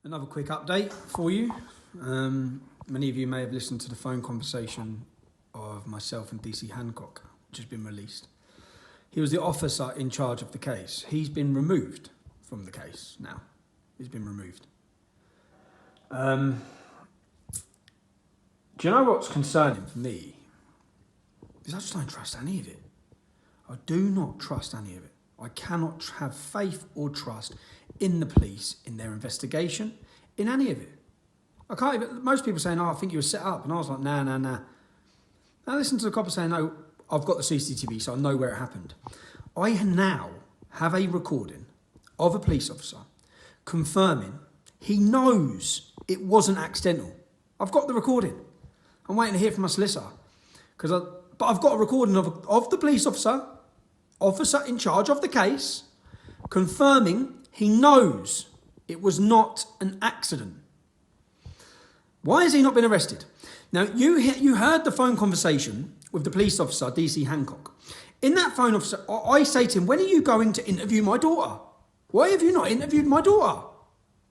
Another quick update for you. Many of you may have listened to the phone conversation of myself and DC Hancock, which has been released. He was the officer in charge of the case. He's been removed from the case now. He's been removed. Do you know what's concerning for me? Is I just don't trust any of it. I do not trust any of it. I cannot have faith or trust in the police, in their investigation, in any of it. I can't even, most people saying, oh, I think you were set up. And I was like, nah. I listened to the copper saying, no, I've got the CCTV, so I know where it happened. I now have a recording of a police officer confirming he knows it wasn't accidental. I've got the recording. I'm waiting to hear from my solicitor. But I've got a recording of the police officer in charge of the case, confirming he knows it was not an accident. Why has he not been arrested? Now, you heard the phone conversation with the police officer, DC Hancock. In that phone officer, I say to him, when are you going to interview my daughter? Why have you not interviewed my daughter?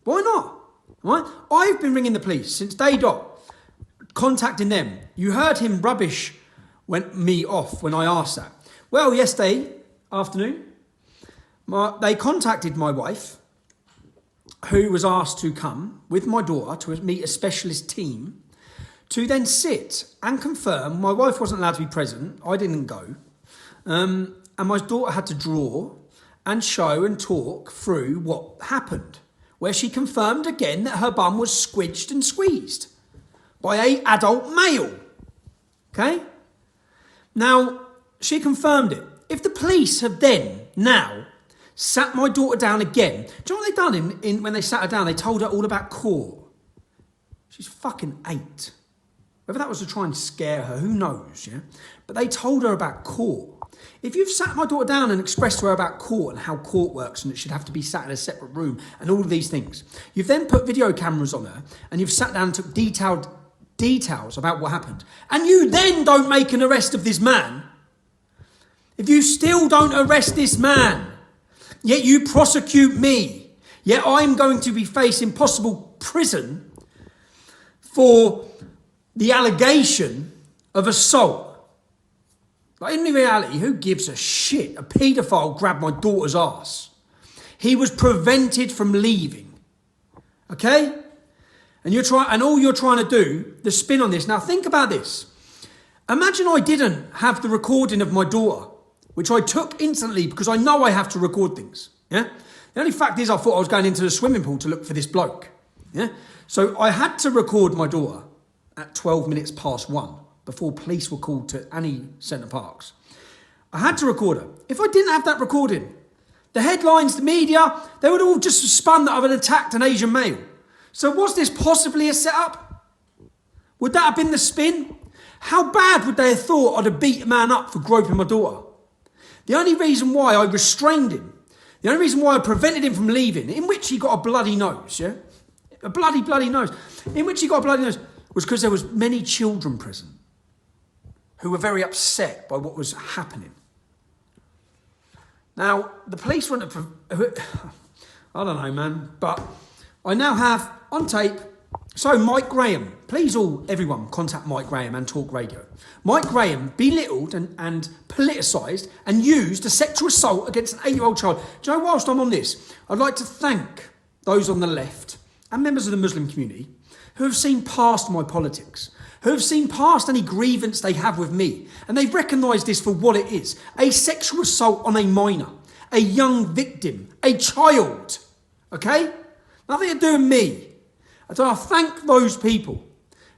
Why not? Right? I've been ringing the police since day dot, contacting them. You heard him rubbish me off when I asked that. Well, yesterday afternoon, they contacted my wife, who was asked to come with my daughter to meet a specialist team to then sit and confirm. My wife wasn't allowed to be present. I didn't go. And my daughter had to draw and show and talk through what happened, where she confirmed again that her bum was squidged and squeezed by an adult male. Okay? Now, she confirmed it. If the police have then now sat my daughter down again, do you know what they've done when they sat her down? They told her all about court. She's fucking 8. Whether that was to try and scare her, who knows, yeah? But they told her about court. If you've sat my daughter down and expressed to her about court and how court works and it should have to be sat in a separate room and all of these things, you've then put video cameras on her and you've sat down and took detailed details about what happened, and you then don't make an arrest of this man, if you still don't arrest this man, yet you prosecute me, yet I'm going to be facing possible prison for the allegation of assault. Like, in reality, who gives a shit? A paedophile grabbed my daughter's ass. He was prevented from leaving. Okay? And all you're trying to do, the spin on this. Now think about this. Imagine I didn't have the recording of my daughter, which I took instantly because I know I have to record things. Yeah? The only fact is I thought I was going into the swimming pool to look for this bloke. Yeah? So I had to record my daughter at 12 minutes past 1 before police were called to any Centre Parks. I had to record her. If I didn't have that recording, the headlines, the media, they would all just spun that I had attacked an Asian male. So was this possibly a setup? Would that have been the spin? How bad would they have thought I'd have beat a man up for groping my daughter? The only reason why I restrained him, the only reason why I prevented him from leaving, in which he got a bloody nose, yeah? A bloody nose. In which he got a bloody nose, was because there was many children present who were very upset by what was happening. Now, the police wouldn't have... I don't know, man, but I now have on tape. So Mike Graham, please everyone contact Mike Graham and Talk Radio. Mike Graham belittled and politicised and used a sexual assault against an 8-year-old child. Do you know, whilst I'm on this, I'd like to thank those on the left and members of the Muslim community who have seen past my politics, who have seen past any grievance they have with me, and they've recognised this for what it is: a sexual assault on a minor, a young victim, a child. Okay? Nothing to do with me. So I thank those people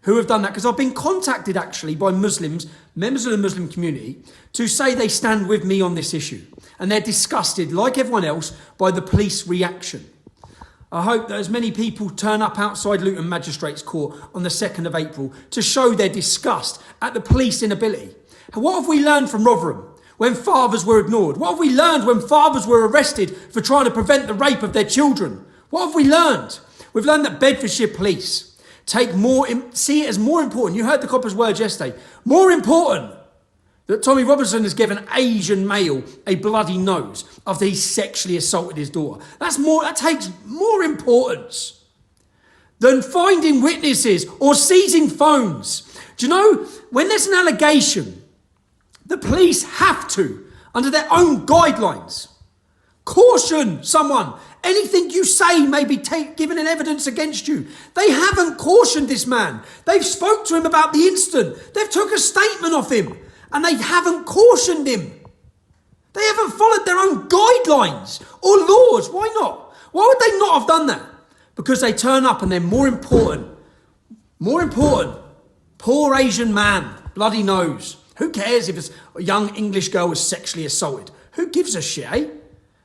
who have done that, because I've been contacted actually by Muslims, members of the Muslim community, to say they stand with me on this issue. And they're disgusted, like everyone else, by the police reaction. I hope that as many people turn up outside Luton Magistrates Court on the 2nd of April to show their disgust at the police inability. And what have we learned from Rotherham when fathers were ignored? What have we learned when fathers were arrested for trying to prevent the rape of their children? What have we learned? We've learned that Bedfordshire police see it as more important. You heard the copper's words yesterday. More important that Tommy Robinson has given an Asian male a bloody nose after he sexually assaulted his daughter. That takes more importance than finding witnesses or seizing phones. Do you know, when there's an allegation, the police have to, under their own guidelines, caution someone. Anything you say may be given in evidence against you. They haven't cautioned this man. They've spoke to him about the incident. They've took a statement off him and they haven't cautioned him. They haven't followed their own guidelines or laws. Why not? Why would they not have done that? Because they turn up and they're more important, poor Asian man, bloody nose. Who cares if a young English girl was sexually assaulted? Who gives a shit, eh?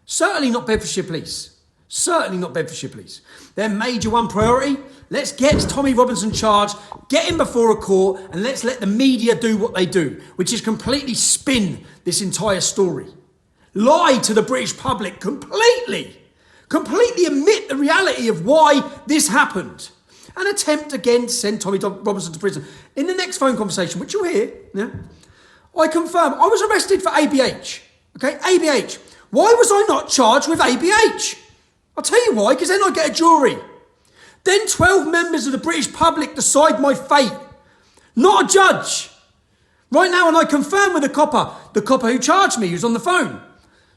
Certainly not Bedfordshire Police. Certainly not Bedfordshire Police. Their major one priority, let's get Tommy Robinson charged, get him before a court, and let's let the media do what they do, which is completely spin this entire story. Lie to the British public completely omit the reality of why this happened, and attempt again to send Tommy Robinson to prison. In the next phone conversation, which you'll hear, yeah, I confirm I was arrested for ABH. Okay, ABH. Why was I not charged with ABH? I'll tell you why, because then I get a jury. Then 12 members of the British public decide my fate, not a judge. Right now, and I confirm with the copper who charged me, who's on the phone.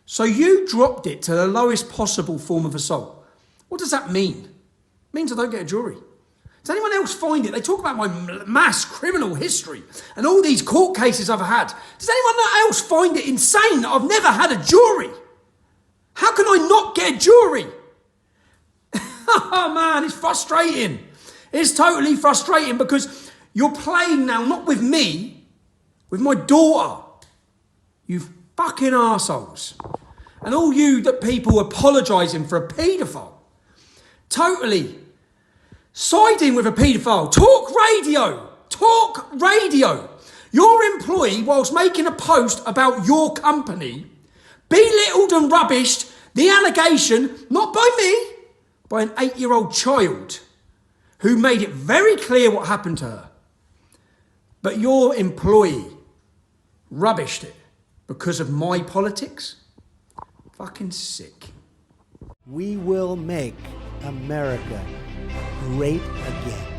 So you dropped it to the lowest possible form of assault. What does that mean? It means I don't get a jury. Does anyone else find it? They talk about my mass criminal history and all these court cases I've had. Does anyone else find it insane that I've never had a jury? How can I not get a jury? Oh man, it's frustrating. It's totally frustrating because you're playing now, not with me, with my daughter. You fucking arseholes. And all you that people apologising for a paedophile. Totally siding with a paedophile. Talk radio. Your employee, whilst making a post about your company, belittled and rubbished the allegation, not by me, by an 8-year-old child who made it very clear what happened to her. But your employee rubbished it because of my politics? Fucking sick. We will make America great again.